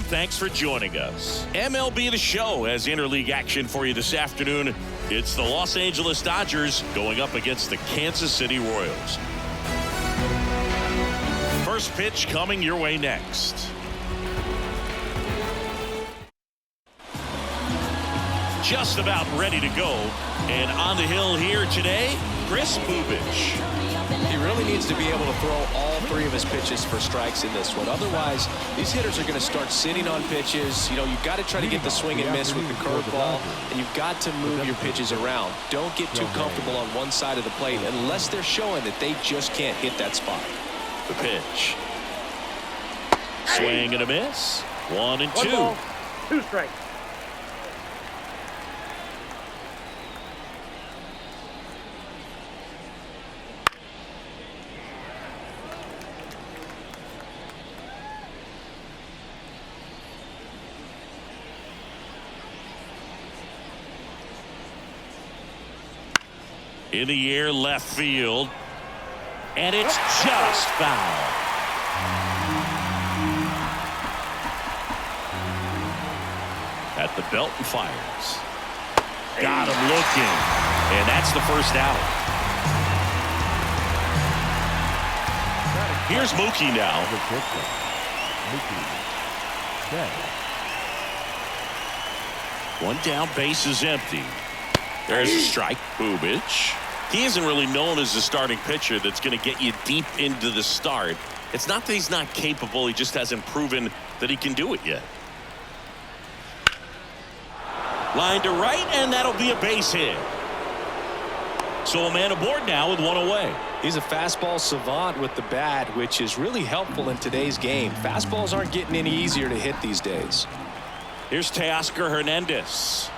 Thanks for joining us. MLB The Show has interleague action for you this afternoon. It's the Los Angeles Dodgers going up against the Kansas City Royals. First pitch coming your way next. Just about ready to go. And on the hill here today, Chris Bubich. He really needs to be able to throw all three of his pitches for strikes in this one. Otherwise, these hitters are going to start sitting on pitches. You know, you've got to try to get the swing and miss with the curveball, and you've got to move your pitches around. Don't get too comfortable on one side of the plate unless they're showing that they just can't hit that spot. The pitch. Swing and a miss. 1-2. 1 ball, 2 strikes. In the air, left field. And it's just foul. At the belt and fires. Got him looking. And that's the first out. Here's Mookie now. One down, base is empty. There's a strike. Bubich. He isn't really known as a starting pitcher that's going to get you deep into the start. It's not that he's not capable. He just hasn't proven that he can do it yet. Line to right, and that'll be a base hit. So a man aboard now with one away. He's a fastball savant with the bat, which is really helpful in today's game. Fastballs aren't getting any easier to hit these days. Here's Teoscar Hernandez.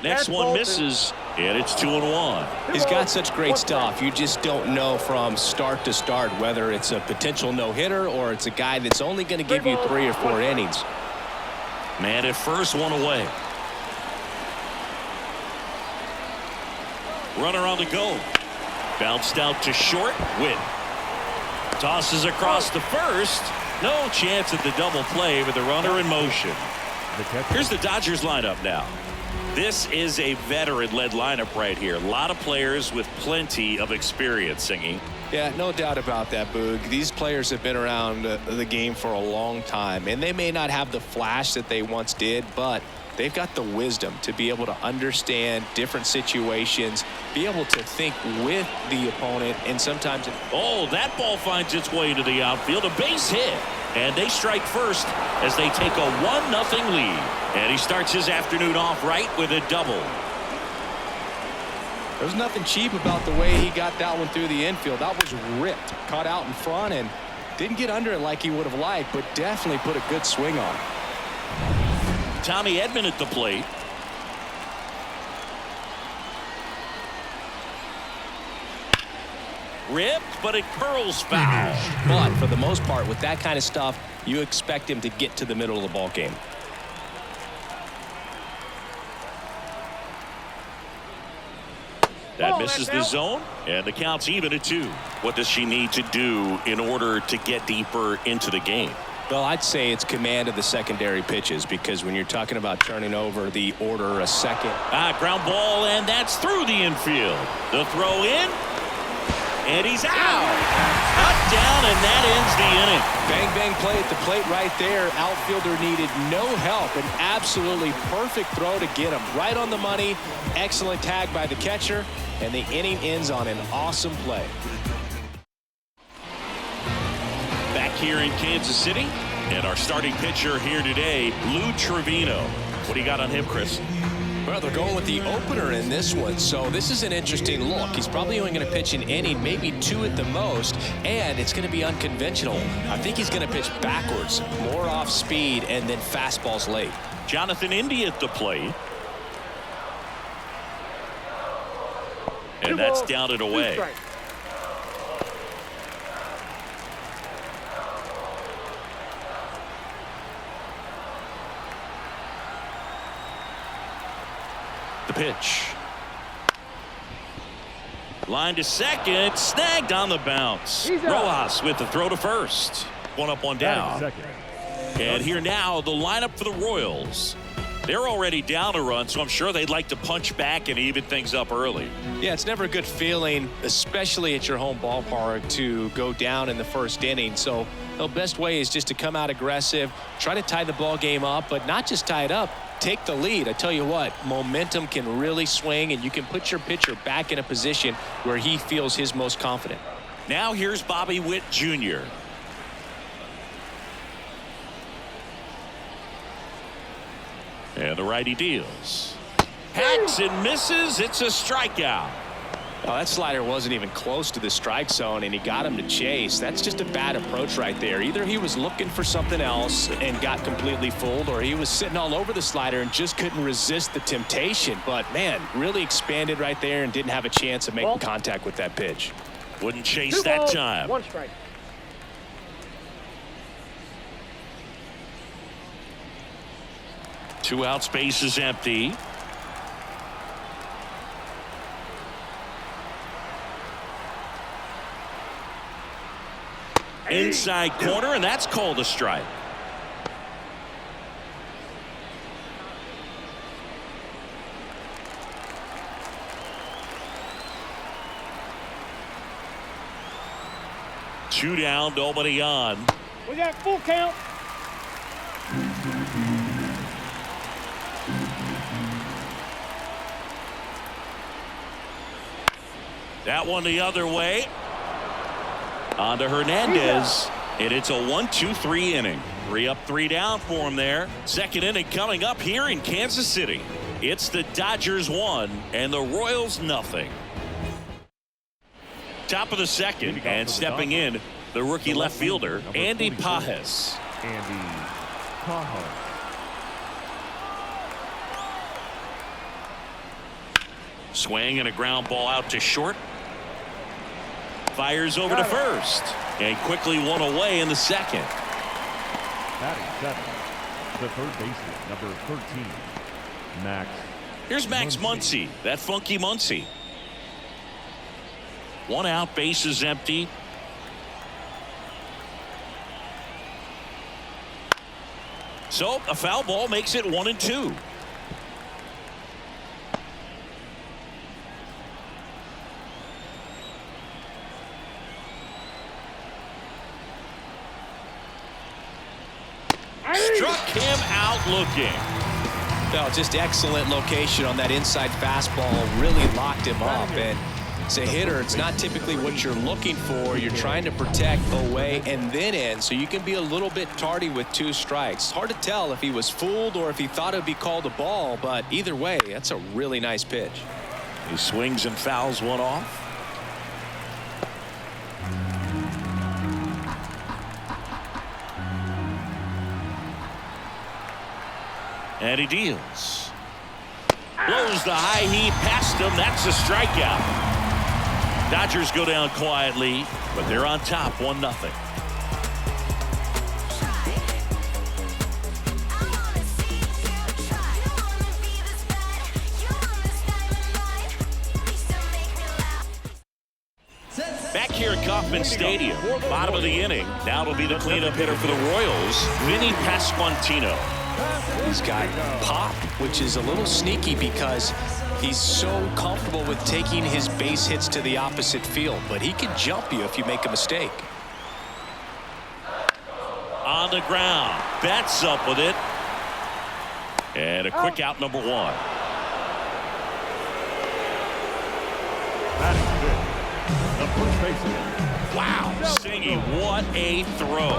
Next one misses, and it's 2-1. He's got such great stuff. You just don't know from start to start whether it's a potential no-hitter or it's a guy that's only going to give you 3 or 4 innings. Man at first, one away. Runner on the go. Bounced out to short. Witt tosses across to first. No chance at the double play with the runner in motion. Here's the Dodgers lineup now. This is a veteran-led lineup right here. A lot of players with plenty of experience, Singy. Yeah, no doubt about that, Boog. These players have been around the game for a long time, and they may not have the flash that they once did, but they've got the wisdom to be able to understand different situations, be able to think with the opponent, and sometimes... Oh, that ball finds its way to the outfield. A base hit. And they strike first as they take a 1-0 lead. And he starts his afternoon off right with a double. There's nothing cheap about the way he got that one through the infield. That was ripped, caught out in front, and didn't get under it like he would have liked, but definitely put a good swing on it. Tommy Edman at the plate. Ripped, but it curls foul. But for the most part, with that kind of stuff, you expect him to get to the middle of the ball game. That misses the zone, and the count's even at 2. What does she need to do in order to get deeper into the game? Well, I'd say it's command of the secondary pitches, because when you're talking about turning over the order a second. Ground ball, and that's through the infield. The throw in. And he's out. Cut down, and that ends the inning. Bang, bang play at the plate right there. Outfielder needed no help. An absolutely perfect throw to get him right on the money. Excellent tag by the catcher, and the inning ends on an awesome play. Back here in Kansas City, and our starting pitcher here today, Lou Trevino. What do you got on him, Chris? Well, they're going with the opener in this one, so this is an interesting look. He's probably only going to pitch an inning, maybe 2 at the most, and it's going to be unconventional. I think he's going to pitch backwards, more off speed, and then fastballs late. Jonathan India at the plate. And that's down and away. The pitch. Line to second, snagged on the bounce. Rojas with the throw to first. 1 up, 1 down. And here now, the lineup for the Royals. They're already down a run, so I'm sure they'd like to punch back and even things up early. Yeah, it's never a good feeling, especially at your home ballpark, to go down in the first inning. So the best way is just to come out aggressive, try to tie the ball game up, but not just tie it up, take the lead. I tell you what, momentum can really swing, and you can put your pitcher back in a position where he feels his most confident. Now here's Bobby Witt Jr. And the righty deals. Hacks and misses. It's a strikeout. Well, that slider wasn't even close to the strike zone, and he got him to chase. That's just a bad approach right there. Either he was looking for something else and got completely fooled, or he was sitting all over the slider and just couldn't resist the temptation. But, man, really expanded right there and didn't have a chance of making contact with that pitch. Wouldn't chase that time. 1 strike. Two outs, base is empty. Inside corner, and that's called a strike. Two down, nobody on. We got full count. That one the other way. On to Hernandez, and it's a 1-2-3 inning. 3 up, 3 down for him there. Second inning coming up here in Kansas City. It's the Dodgers 1 and the Royals nothing. Top of the second, and stepping in, the rookie left fielder, Andy Pages. Swing and a ground ball out to short. Fires over to first, and quickly one away in the second. Batting seven, the third baseman, number 13, Max. Here's Max Muncy, that funky Muncy. 1 out, base is empty. So a foul ball makes it 1-2. Struck him out looking. No, just excellent location on that inside fastball. Really locked him up. And as a hitter, it's not typically what you're looking for. You're trying to protect away and then in, so you can be a little bit tardy with 2 strikes. Hard to tell if he was fooled or if he thought it would be called a ball, but either way, that's a really nice pitch. He swings and fouls one off. And he deals. Blows the high heat past him. That's a strikeout. Dodgers go down quietly, but they're on top 1-0. Back here at Kauffman Stadium, bottom of the inning. Now it'll be the cleanup hitter for the Royals, Vinny Pasquantino. He's got pop, which is a little sneaky because he's so comfortable with taking his base hits to the opposite field, but he can jump you if you make a mistake. On the ground, bats up with it, and a quick out, number 1. Batting fifth, the first baseman. Wow, Singy, what a throw.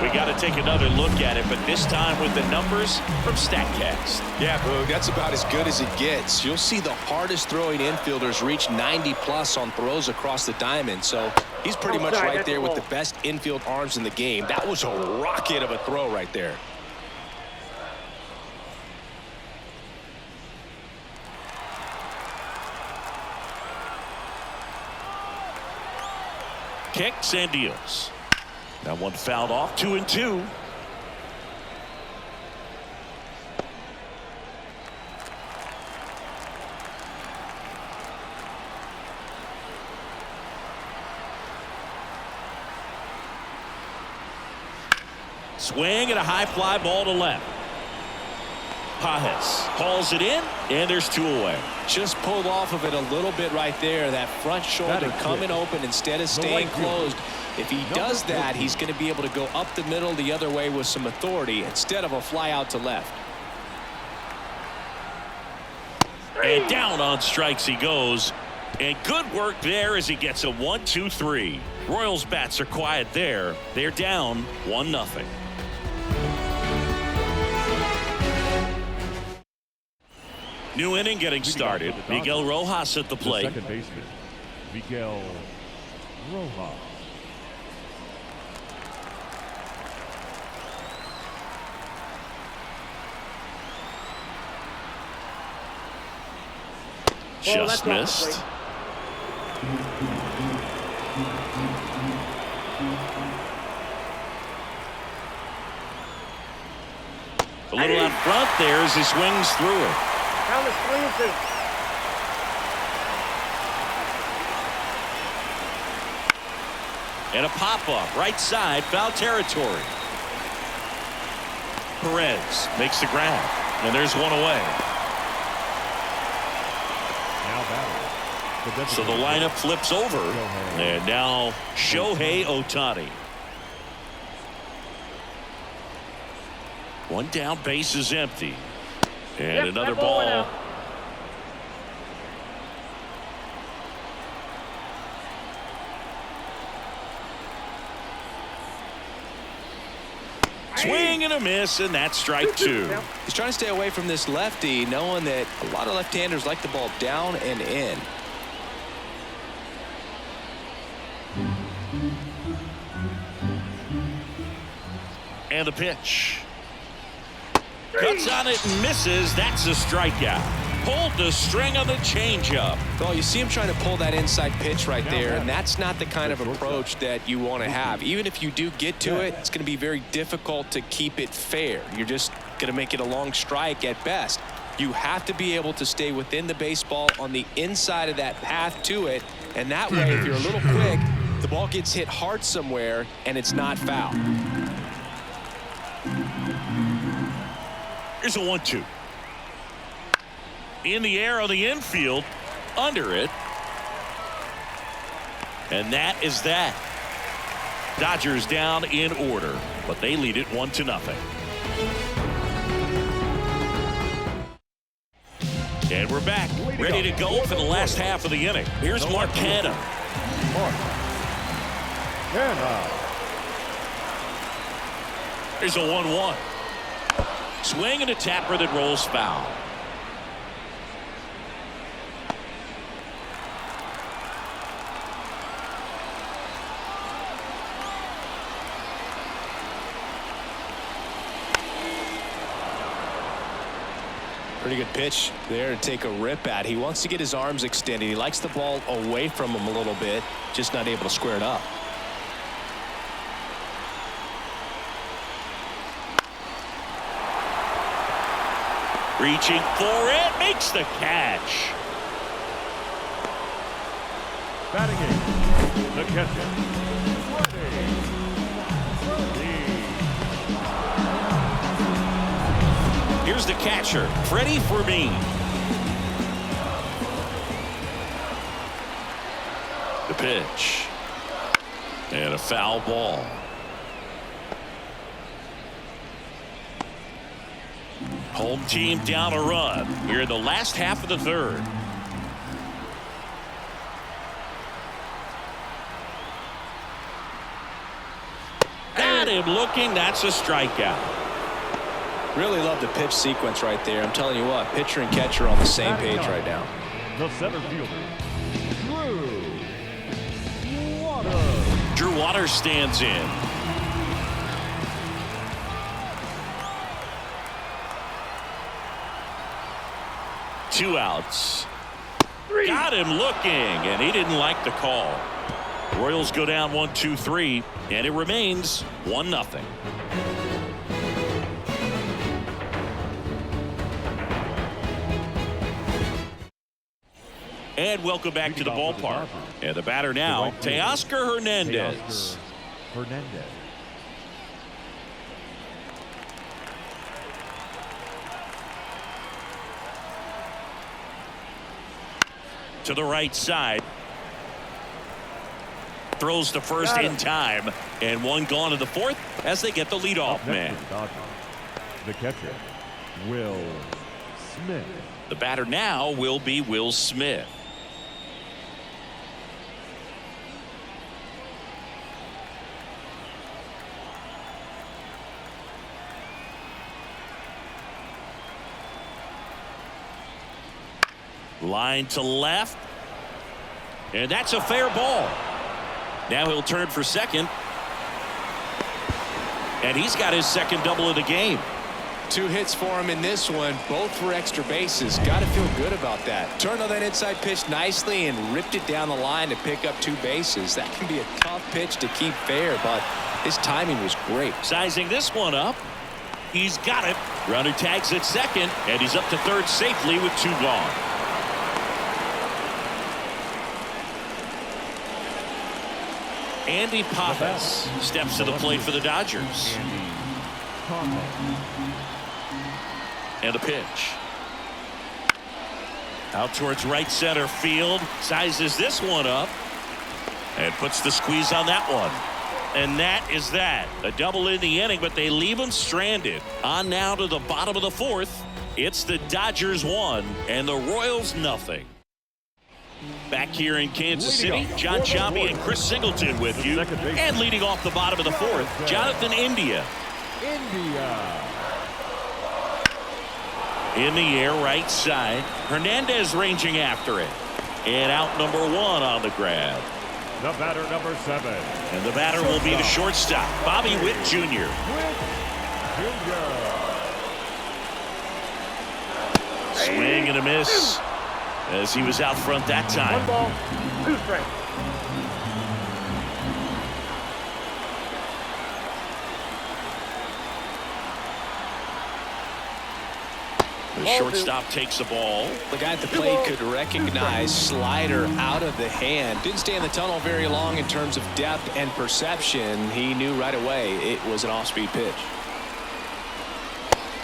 We got to take another look at it, but this time with the numbers from StatCast. Yeah, Boog, that's about as good as it gets. You'll see the hardest throwing infielders reach 90+ on throws across the diamond, so he's pretty much right there with the best infield arms in the game. That was a rocket of a throw right there. Kicks and deals. That one fouled off, 2-2. Swing and a high fly ball to left. Pajes hauls it in, and there's 2 away. Just pulled off of it a little bit right there. That front shoulder coming open instead of staying closed. If he does that, he's going to be able to go up the middle the other way with some authority instead of a fly out to left. And down on strikes he goes. And good work there as he gets a 1-2-3. Royals bats are quiet there. They're down 1-0. New inning getting started. Miguel Rojas at the plate. Second baseman, Miguel Rojas. Just missed. A little out front there as he swings through it. And a pop-up right side, foul territory. Perez makes the grab, and there's 1 away. So the lineup flips over, and now Shohei Ohtani. 1 down, base is empty. And another ball. Swing and a miss, and that's strike 2. He's trying to stay away from this lefty, knowing that a lot of left-handers like the ball down and in. And the pitch. Cuts on it and misses. That's a strikeout. Pulled the string on the changeup. Well, you see him trying to pull that inside pitch right there, and that's not the kind of approach that you want to have. Even if you do get to it, it's going to be very difficult to keep it fair. You're just going to make it a long strike at best. You have to be able to stay within the baseball on the inside of that path to it, and that way, if you're a little quick, the ball gets hit hard somewhere, and it's not foul. Here's a 1-2. In the air on the infield, under it. And that is that. Dodgers down in order, but they lead it 1-0. And we're back, ready to go for the last half of the inning. Here's Mark Canha. Here's a 1-1. Swing and a tapper that rolls foul. Pretty good pitch there to take a rip at. He wants to get his arms extended. He likes the ball away from him a little bit, just not able to square it up. Reaching for it, makes the catch. Batting in, the catcher, Here's the catcher, Freddie Fermin. The pitch. And a foul ball. Home team down a run. We're in the last half of the third. Got him looking. That's a strikeout. Really love the pitch sequence right there. I'm telling you what, pitcher and catcher on the same page right now. the center fielder, Drew Waters. Drew Waters stands in. Two outs. Got him looking, and he didn't like the call. Royals go down 1-2-3, and it remains 1-0. And welcome back to the ballpark. And the batter now, Teoscar Hernandez. To the right side. Throws to first in time. And one gone in the fourth as they get the leadoff man. The catcher, Will Smith. The batter now will be Will Smith. Line to left. And that's a fair ball. Now he'll turn for second. And he's got his second double of the game. 2 hits for him in this one, both for extra bases. Got to feel good about that. Turned on that inside pitch nicely and ripped it down the line to pick up 2 bases. That can be a tough pitch to keep fair, but his timing was great. Sizing this one up. He's got it. Runner tags at second, and he's up to third safely with 2 gone. Andy Pappas steps to the plate for the Dodgers. And a pitch. Out towards right center field. Sizes this one up. And puts the squeeze on that one. And that is that. A double in the inning, but they leave him stranded. On now to the bottom of the fourth. It's the Dodgers 1 and the Royals nothing. Back here in Kansas City, John Chambi and Chris Singleton with you. And leading off the bottom of the fourth, Jonathan India. In the air, right side. Hernandez ranging after it. And out number 1 on the grab. The batter, number 7. And the batter will be the shortstop, Bobby Witt Jr. Swing and a miss as he was out front that time. 1 ball, 2 strikes. The shortstop takes the ball. The guy at the plate could recognize slider out of the hand. Didn't stay in the tunnel very long in terms of depth and perception. He knew right away it was an off-speed pitch.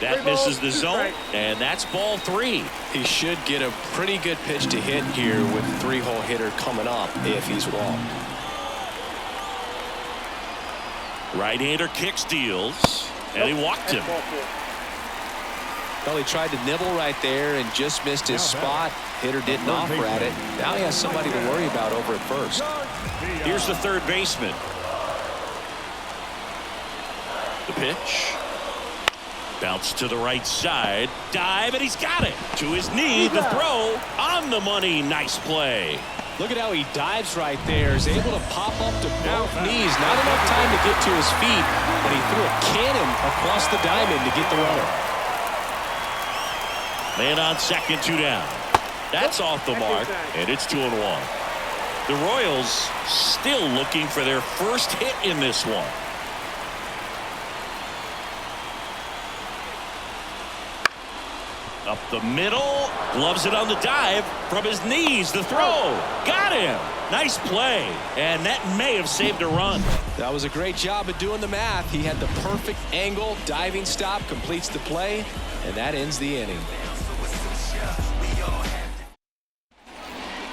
That misses the zone, and that's ball 3. He should get a pretty good pitch to hit here with a 3-hole hitter coming up if he's walked. Right-hander kicks, deals, and he walked him. Well, he tried to nibble right there and just missed his spot. Hitter didn't offer at it. Now he has somebody to worry about over at first. Here's the third baseman. The pitch. Bounce to the right side. Dive, and he's got it. To his knee, the throw on the money. Nice play. Look at how he dives right there. Is able to pop up to both knees. Not enough time to get to his feet, but he threw a cannon across the diamond to get the runner. Man on second, 2 down. That's off the mark, and it's 2-1. The Royals still looking for their first hit in this one. Up the middle, gloves it on the dive from his knees. The throw, got him. Nice play, and that may have saved a run. That was a great job of doing the math. He had the perfect angle, diving stop, completes the play, and that ends the inning.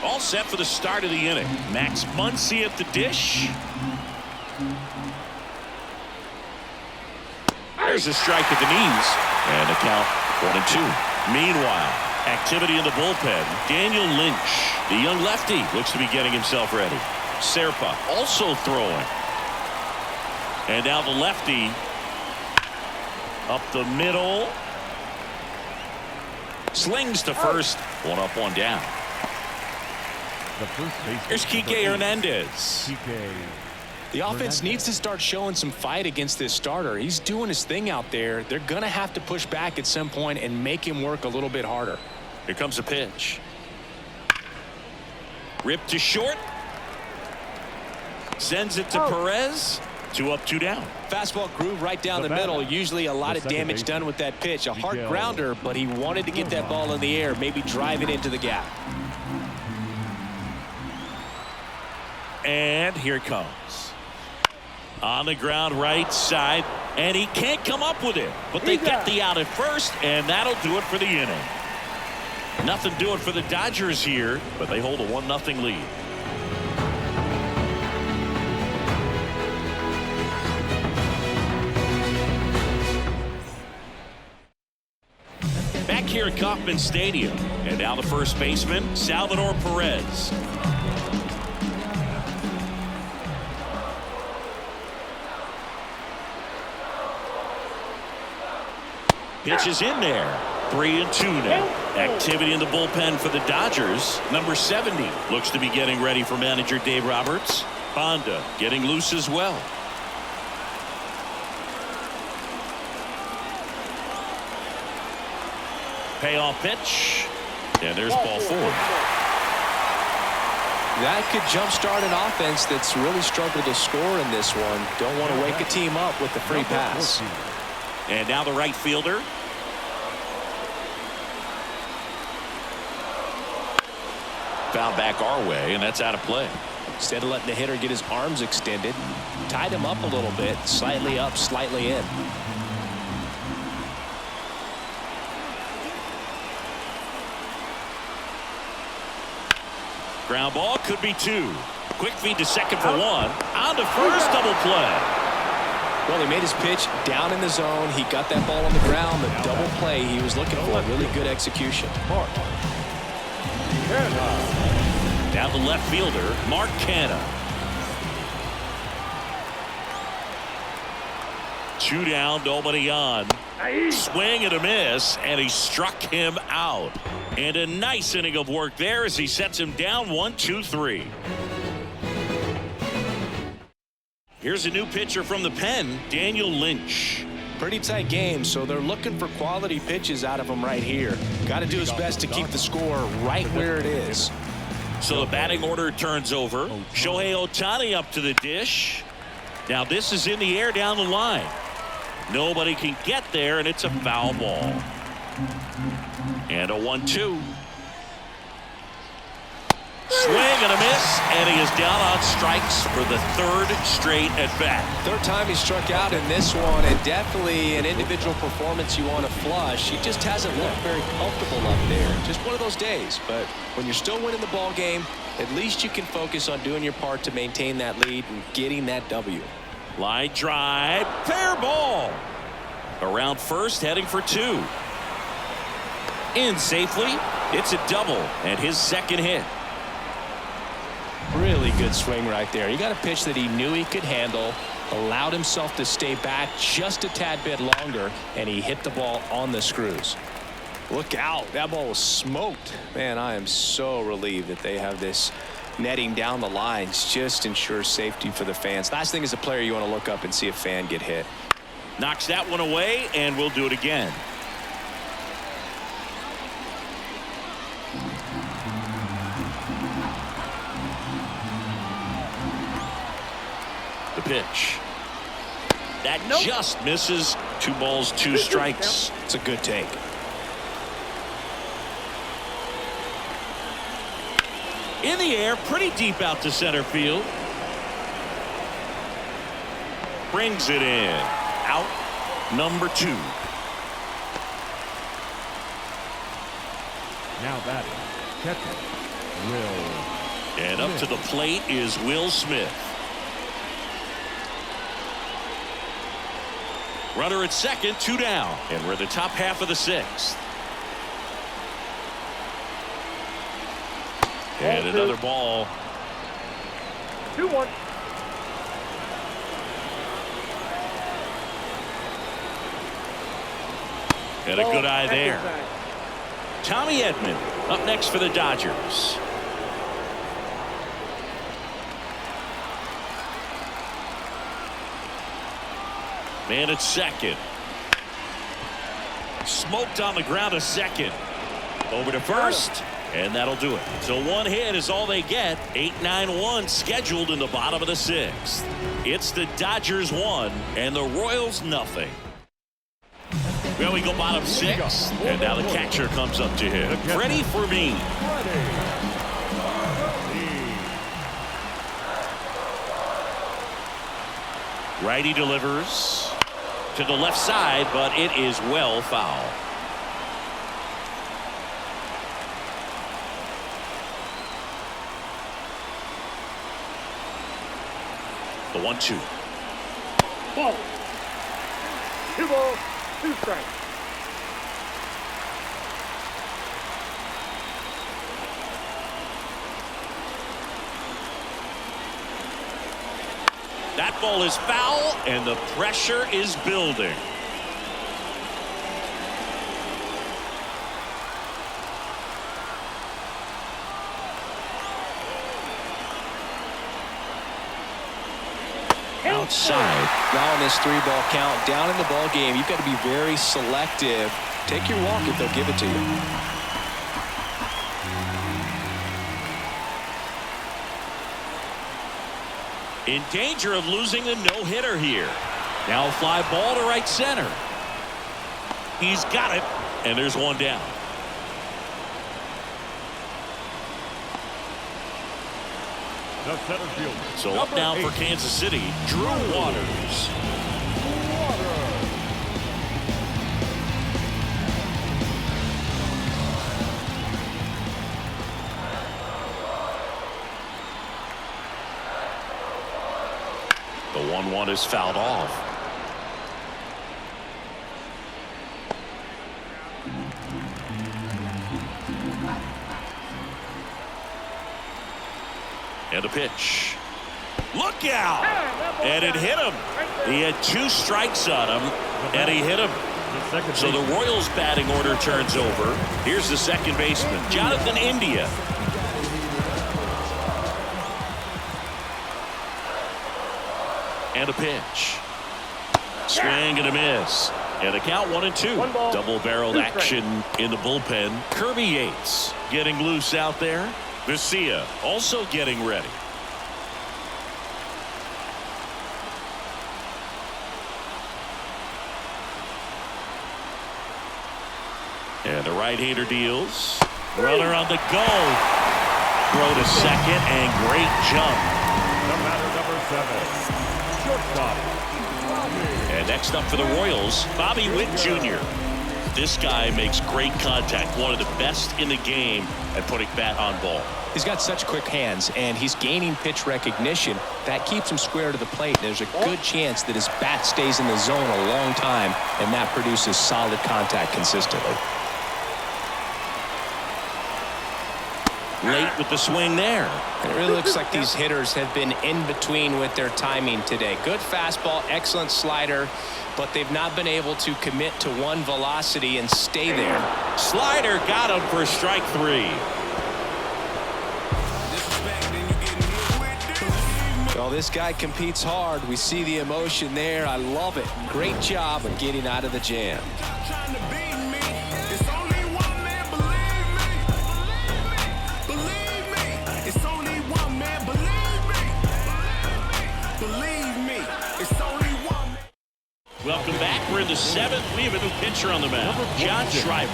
All set for the start of the inning. Max Muncy at the dish. There's a strike at the knees, and a count 1-2. Meanwhile, activity in the bullpen. Daniel Lynch, the young lefty, looks to be getting himself ready. Serpa also throwing. And now the lefty up the middle. Slings to first. 1 up, 1 down. Here's Kike Hernandez. The offense needs to start showing some fight against this starter. He's doing his thing out there. They're going to have to push back at some point and make him work a little bit harder. Here comes a pitch. Ripped to short. Sends it to Perez. 2 up, 2 down. Fastball groove right down the middle. Usually a lot of damage done with that pitch. A hard grounder, but he wanted to get that ball in the air, maybe drive it into the gap. And here it comes. On the ground right side, and he can't come up with it, but they get the out at first, and that'll do it for the inning. Nothing doing for the Dodgers here, but they hold a 1-0 lead. Back here at Kauffman Stadium, and now the first baseman, Salvador Perez. Pitch is in there. 3-2 now. Activity in the bullpen for the Dodgers. Number 70 looks to be getting ready for manager Dave Roberts. Honda getting loose as well. Payoff pitch. And there's ball 4. That could jumpstart an offense that's really struggled to score in this one. Don't want to wake a team up with the free pass. And now the right fielder. Foul back our way, and that's out of play. Instead of letting the hitter get his arms extended, tied him up a little bit, slightly up, slightly in. Ground ball could be 2. Quick feed to second for 1. On to first, double play. Well, he made his pitch down in the zone. He got that ball on the ground. The double play he was looking for. Really good execution. Now the left fielder, Mark Canha. 2 down, nobody on. Swing and a miss, and he struck him out. And a nice inning of work there as he sets him down 1-2-3. Here's a new pitcher from the pen, Daniel Lynch. Pretty tight game, so they're looking for quality pitches out of him right here. Got to do his best to keep the score right where it is. So the batting order turns over. Shohei Ohtani up to the dish. Now this is in the air down the line. Nobody can get there, and it's a foul ball. And a 1-2. Swing and a miss, and he is down on strikes for the 3rd straight at bat. 3rd time he struck out in this one, and definitely an individual performance you want to flush. He just hasn't looked very comfortable up there. Just one of those days. But when you're still winning the ball game, at least you can focus on doing your part to maintain that lead and getting that W. Line drive, fair ball. Around first, heading for 2. In safely, it's a double, and his second hit. Really good swing right there. He got a pitch that he knew he could handle, allowed himself to stay back just a tad bit longer, and he hit the ball on the screws. Look out. That ball was smoked. Man, I am so relieved that they have this netting down the lines. Just ensures safety for the fans. Last thing as a player, you want to look up and see a fan get hit. Knocks that one away, and we'll do it again. The pitch. That just misses. 2 balls, 2 strikes. It's a good take. In the air, pretty deep out to center field. Brings it in. Out number 2. Now batting, catcher, Will. And up to the plate is Will Smith. Runner at second, 2 down, and we're in the top half of the 6th. And another ball. 2-1. And a good eye there. Tommy Edman up next for the Dodgers. Man at second. Smoked on the ground a second. Over to first. And that'll do it. So 1 hit is all they get. 8-9-1 scheduled in the bottom of the 6th. It's the Dodgers 1 and the Royals nothing. Well, we go bottom 6. And now the catcher comes up to him. Ready for me. Righty delivers to the left side, but it is well foul. The 1-2. Ball. 2 balls, 2 strikes. That ball is foul, and the pressure is building. Outside. Now on this 3-ball count, down in the ball game, you've got to be very selective. Take your walk if they'll give it to you. In danger of losing the no-hitter here. Now a fly ball to right center. He's got it, and there's one down. The center fielder. So up now for Kansas City, Drew Waters. The 1-1 is fouled off. And a pitch. Look out! And it hit him. He had 2 strikes on him, and he hit him. So the Royals' batting order turns over. Here's the second baseman, Jonathan India. And a pitch. Swing and a miss. And a count 1-2. Double-barreled action in the bullpen. Kirby Yates getting loose out there. Garcia also getting ready. And the right-hander deals. Runner on the go. Throw to second and great jump. The batter, number 7, shortstop. And next up for the Royals, Bobby Witt Jr. This guy makes great contact. One of the best in the game at putting bat on ball. He's got such quick hands, and he's gaining pitch recognition. That keeps him square to the plate. There's a good chance that his bat stays in the zone a long time, and that produces solid contact consistently. Late with the swing there. It really looks like these hitters have been in between with their timing today. Good fastball, excellent slider, but they've not been able to commit to one velocity and stay there. Slider got him for strike 3. Well, this guy competes hard. We see the emotion there. I love it. Great job of getting out of the jam. Welcome back. We're in the 7th. We have a new pitcher on the mound, John Schreiber.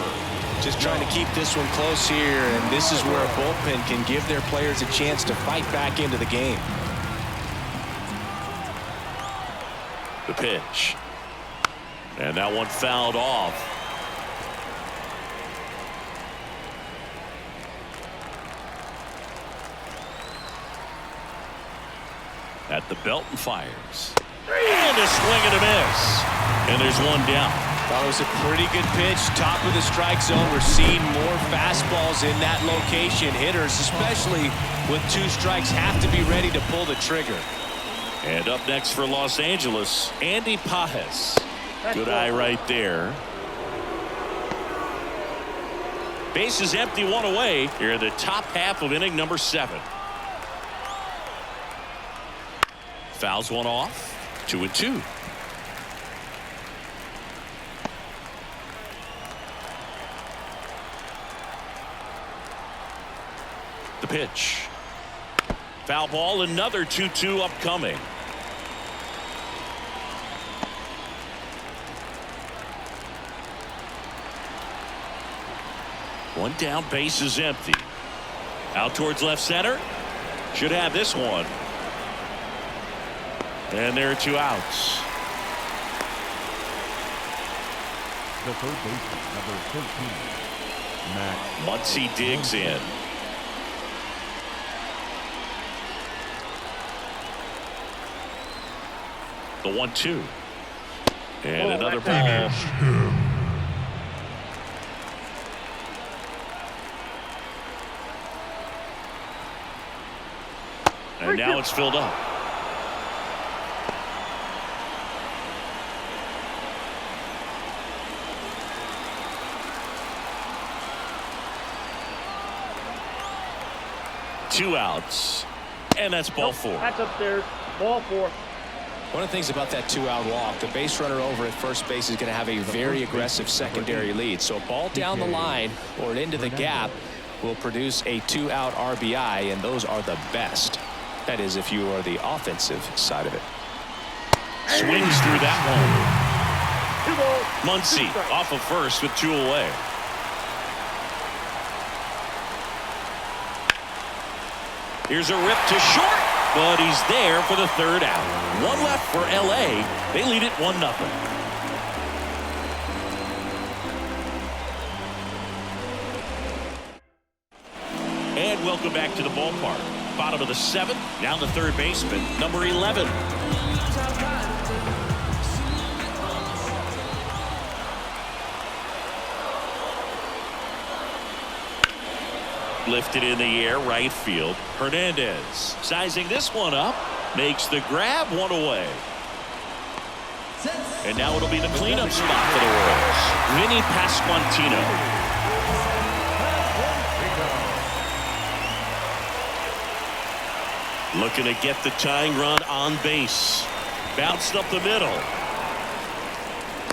Just trying to keep this one close here, and this is where a bullpen can give their players a chance to fight back into the game. The pitch. And that one fouled off. At the belt and fires. And a swing and a miss. And there's one down. That was a pretty good pitch. Top of the strike zone. We're seeing more fastballs in that location. Hitters, especially with 2 strikes, have to be ready to pull the trigger. And up next for Los Angeles, Andy Pajes. Good eye right there. Base is empty, 1 away. Here in the top half of inning number 7. Fouls one off. 2-2. The pitch. Foul ball, another 2-2 upcoming. One down, base is empty. Out towards left center. Should have this one. And there are 2 outs. The third baseman, number 13, Max. Muncy digs in. The 1-2. And another ball. And now it's filled up. Two outs. And that's ball four. That's upstairs. Ball four. One of the things about that two-out walk, the base runner over at first base is going to have a very aggressive secondary lead. So a ball down the line or into the gap will produce a two-out RBI, and those are the best. That is, if you are the offensive side of it. Swings through that one. Muncy off of first with two away. Here's a rip to short, but he's there for the third out. One left for LA. They lead it 1-0. And welcome back to the ballpark. Bottom of the seventh, down to third baseman, number 11. Lifted in the air, right field. Hernandez sizing this one up, makes the grab, one away. And now it'll be the cleanup spot for the Royals. Vinny Pasquantino. Looking to get the tying run on base. Bounced up the middle.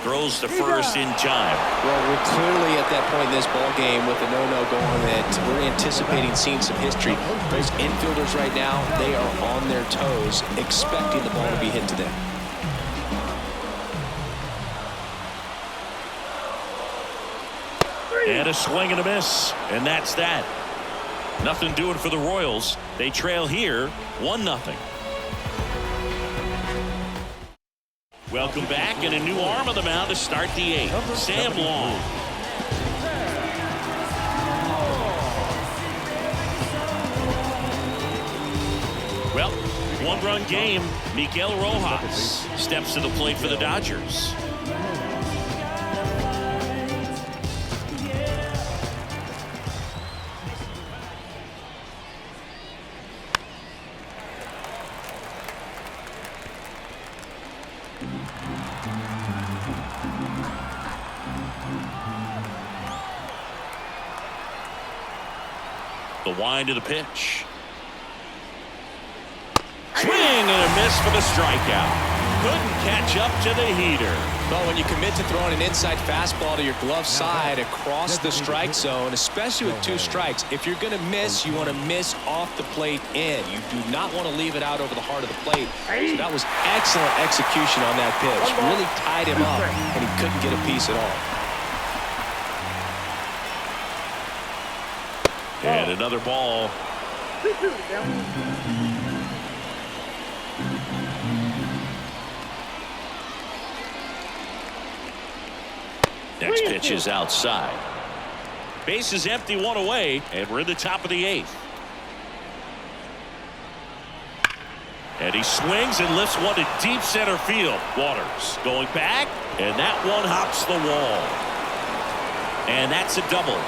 Throws to first in time. Well, we're clearly at that point in this ball game with the no-no going that we're anticipating seeing some history. Those infielders right now, they are on their toes, expecting the ball to be hit to them. And a swing and a miss. And that's that. Nothing doing for the Royals. They trail here 1-0. Welcome back, and a new arm on the mound to start the eighth. Sam Long. Well, one-run game. Miguel Rojas steps to the plate for the Dodgers. The wind of the pitch. Swing and a miss for the strikeout. Couldn't catch up to the heater. Well, when you commit to throwing an inside fastball to your glove side across the strike zone, especially with two strikes, if you're going to miss, you want to miss off the plate in. You do not want to leave it out over the heart of the plate. So that was excellent execution on that pitch. Really tied him up, and he couldn't get a piece at all. And another ball. Next pitch is outside. Base is empty, one away, and we're in the top of the eighth. And he swings and lifts one to deep center field. Waters going back, and that one hops the wall. And that's a double.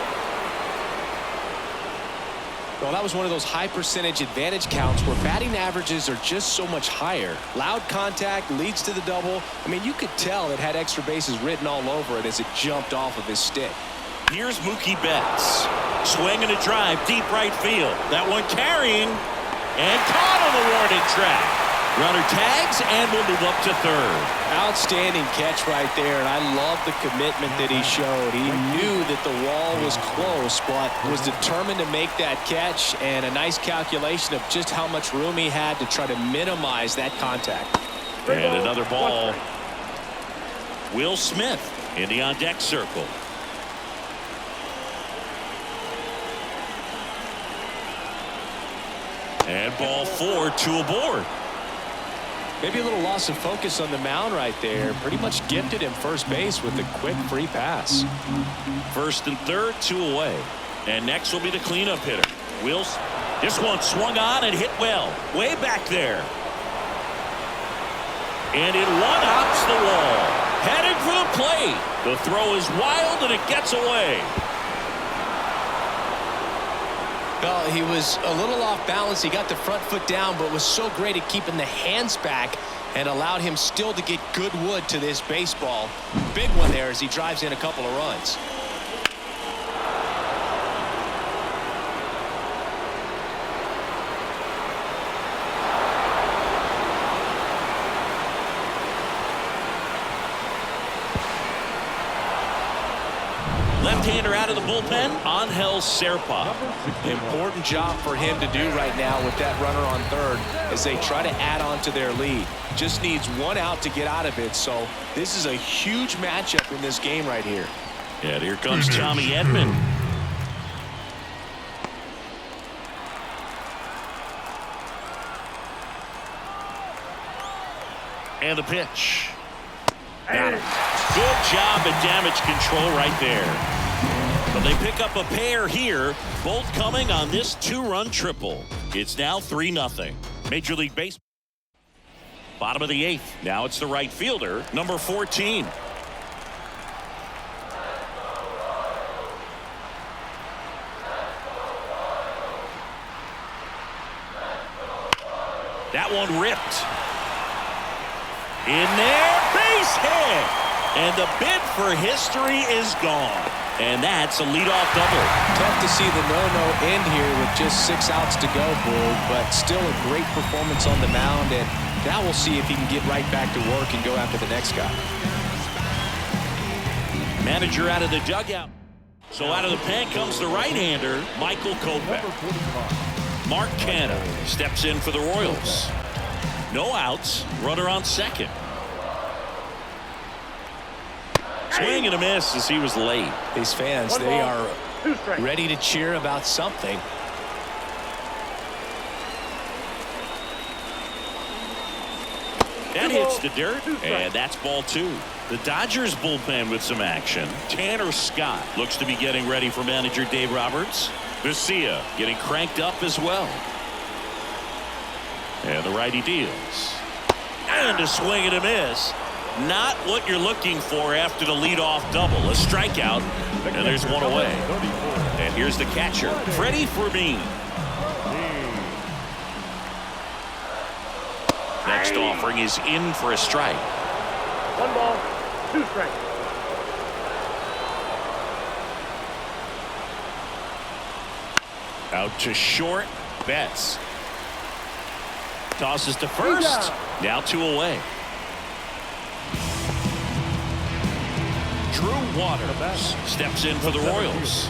Well, that was one of those high percentage advantage counts where batting averages are just so much higher. Loud contact leads to the double. I mean, you could tell it had extra bases written all over it as it jumped off of his stick. Here's Mookie Betts. Swinging a drive, deep right field. That one carrying and caught on the warning track. Runner tags and will move up to third. Outstanding catch right there, and I love the commitment that he showed. He knew that the wall was close, but was determined to make that catch, and a nice calculation of just how much room he had to try to minimize that contact. And another ball. Will Smith in the on-deck circle. And ball four, two aboard. Maybe a little loss of focus on the mound right there. Pretty much gifted him first base with a quick free pass. First and third, two away. And next will be the cleanup hitter. Wills. This one swung on and hit well. Way back there. And it one-hops the wall. Heading for the plate. The throw is wild, and it gets away. Well, he was a little off balance. He got the front foot down, but was so great at keeping the hands back and allowed him still to get good wood to this baseball. Big one there as he drives in a couple of runs. Left-hander out of the bullpen, Angel Serpa. Important job for him to do right now with that runner on third as they try to add on to their lead. Just needs one out to get out of it, so this is a huge matchup in this game right here. And here comes Tommy Edman. And the pitch. Got it. Good job at damage control right there. But they pick up a pair here, both coming on this two-run triple. It's now 3-0. Major League Baseball. Bottom of the 8th. Now it's the right fielder, number 14. That one ripped. In there, base hit. And the bid for history is gone. And that's a leadoff double. Tough to see the no-no end here with just 6 outs to go, Bull, but still a great performance on the mound, and now we'll see if he can get right back to work and go after the next guy. Manager out of the dugout. So out of the pen comes the right-hander, Michael Kopech. Mark Canha steps in for the Royals. No outs, runner on second. Swing and a miss as he was late. These fans, they are ready to cheer about something. That hits the dirt, and that's ball 2. The Dodgers bullpen with some action. Tanner Scott looks to be getting ready for manager Dave Roberts. Garcia getting cranked up as well. And the righty deals. And a swing and a miss. Not what you're looking for after the leadoff double. A strikeout, and there's one away. And here's the catcher, Freddie Fermin. Next offering is in for a strike. 1 ball, 2 strikes. Out to short, Betts. Tosses to first. Now 2 away. Drew Waters steps in for the Royals.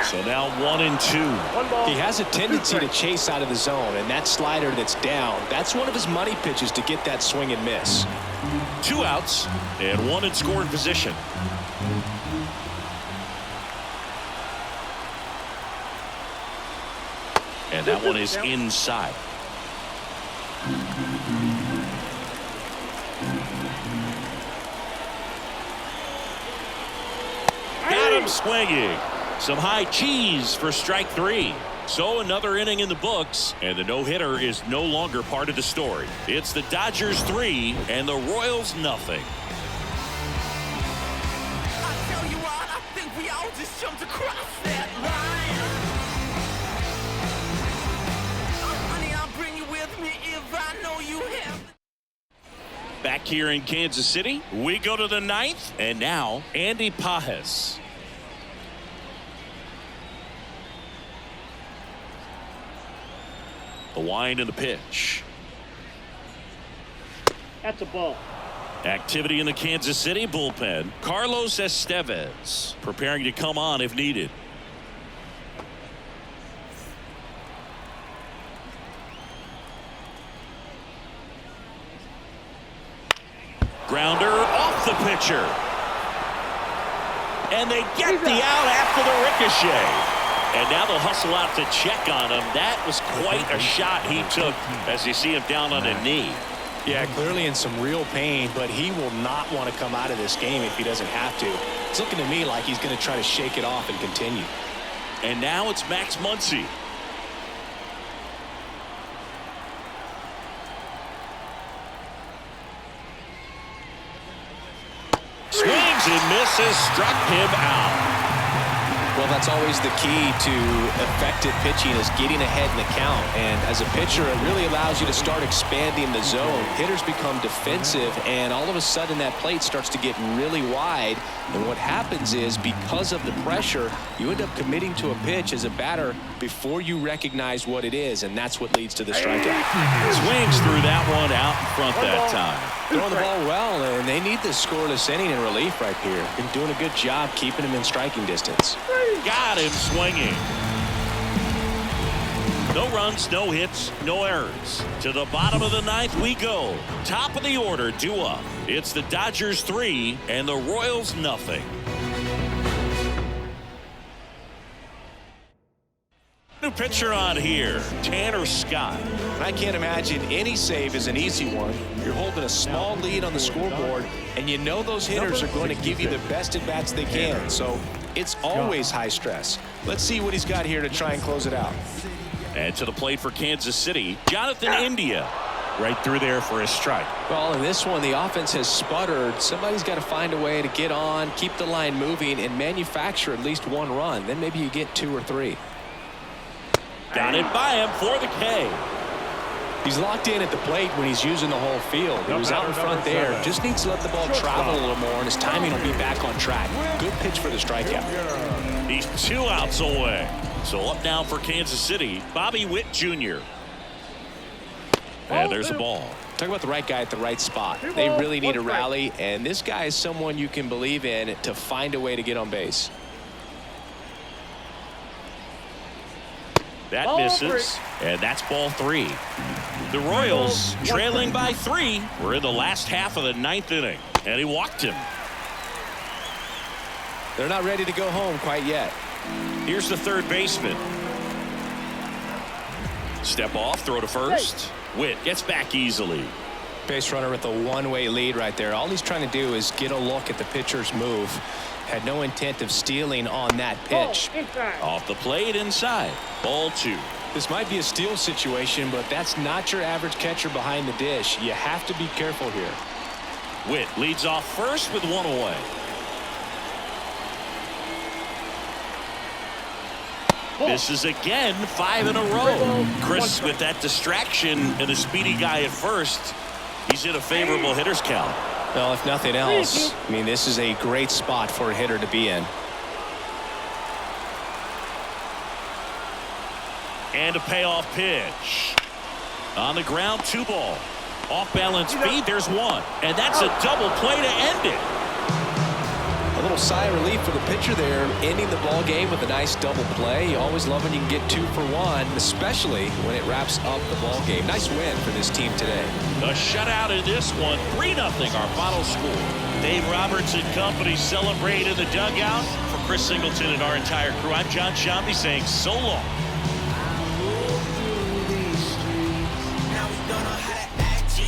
So now 1-2. He has a tendency to chase out of the zone, and that slider that's down, that's one of his money pitches to get that swing and miss. 2 outs and 1 in scoring position. And that one is inside. Got him swinging. Some high cheese for strike 3. So another inning in the books, and the no-hitter is no longer part of the story. It's the Dodgers 3 and the Royals nothing. I tell you what, I think we all just jumped across that line. Honey, I'll bring you with me if I know you have. Back here in Kansas City, we go to the 9th, and now Andy Pages. The wind and the pitch. That's a ball. Activity in the Kansas City bullpen. Carlos Estevez preparing to come on if needed. Grounder off the pitcher. And they get the out after the ricochet. And now they'll hustle out to check on him. That was quite a shot he took as you see him down on a knee. Yeah, clearly in some real pain, but he will not want to come out of this game if he doesn't have to. It's looking to me like he's going to try to shake it off and continue. And now it's Max Muncy. Swings and misses, struck him out. Well, that's always the key to effective pitching is getting ahead in the count. And as a pitcher, it really allows you to start expanding the zone. Hitters become defensive, and all of a sudden that plate starts to get really wide. And what happens is because of the pressure, you end up committing to a pitch as a batter before you recognize what it is, and that's what leads to the strikeout. Swings through that one out in front that time. Throwing the ball well, and they need this scoreless inning in relief right here. Been doing a good job keeping him in striking distance. Got him swinging. No runs, no hits, no errors. To the bottom of the ninth we go. Top of the order, due up. It's the Dodgers 3 and the Royals nothing. New pitcher on here, Tanner Scott. I can't imagine any save is an easy one. You're holding a small lead on the scoreboard, and you know those hitters are going to give you the best at-bats they can. So it's always high stress. Let's see what he's got here to try and close it out. And to the plate for Kansas City, Jonathan India. Right through there for a strike. Well, in this one, the offense has sputtered. Somebody's got to find a way to get on, keep the line moving, and manufacture at least one run. Then maybe you get 2 or 3. Got it by him for the K. He's locked in at the plate when he's using the whole field. He was out in front there. Just needs to let the ball travel a little more, and his timing will be back on track. Good pitch for the strikeout. He's 2 outs away. So up now for Kansas City, Bobby Witt Jr. And there's a ball. Talk about the right guy at the right spot. They really need a rally, and this guy is someone you can believe in to find a way to get on base. That misses, and that's ball 3. The Royals trailing by 3. We're in the last half of the 9th inning, and he walked him. They're not ready to go home quite yet. Here's the third baseman. Step off, throw to first. Witt gets back easily. Base runner with a one-way lead right there. All he's trying to do is get a look at the pitcher's move. Had no intent of stealing on that pitch. Off the plate inside. Ball 2. This might be a steal situation, but that's not your average catcher behind the dish. You have to be careful here. Witt leads off first with 1 away. Misses again, 5 in a row. Chris with that distraction and the speedy guy at first. He's in a favorable hitter's count. Well, if nothing else, I mean, this is a great spot for a hitter to be in. And a payoff pitch. On the ground, 2 ball. Off balance speed, there's 1. And that's a double play to end it. A little sigh of relief for the pitcher there, ending the ball game with a nice double play. You always love when you can get 2 for 1, especially when it wraps up the ball game. Nice win for this team today. The shutout in this one, 3-0 our final score. Dave Roberts and company celebrate in the dugout. For Chris Singleton and our entire crew, I'm John Shambi saying so long. Now we don't know how to act.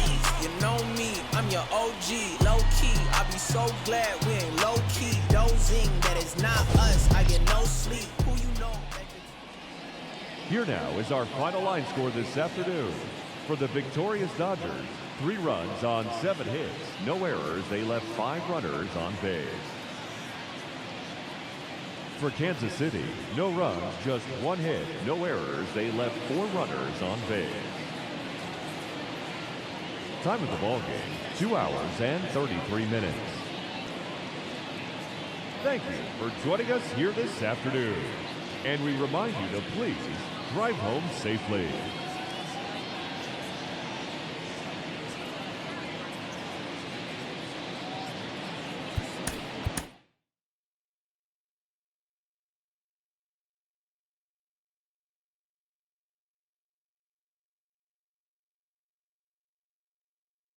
You know me, I'm your OG, low key. I be so glad we ain't low key. Dozing that it's not us. I get no sleep. Who you know? Here now is our final line score this afternoon. For the victorious Dodgers, 3 runs on 7 hits, no errors. They left 5 runners on base. For Kansas City, no runs, just 1 hit, no errors. They left 4 runners on base. Time of the ball game, 2 hours and 33 minutes. Thank you for joining us here this afternoon. And we remind you to please drive home safely.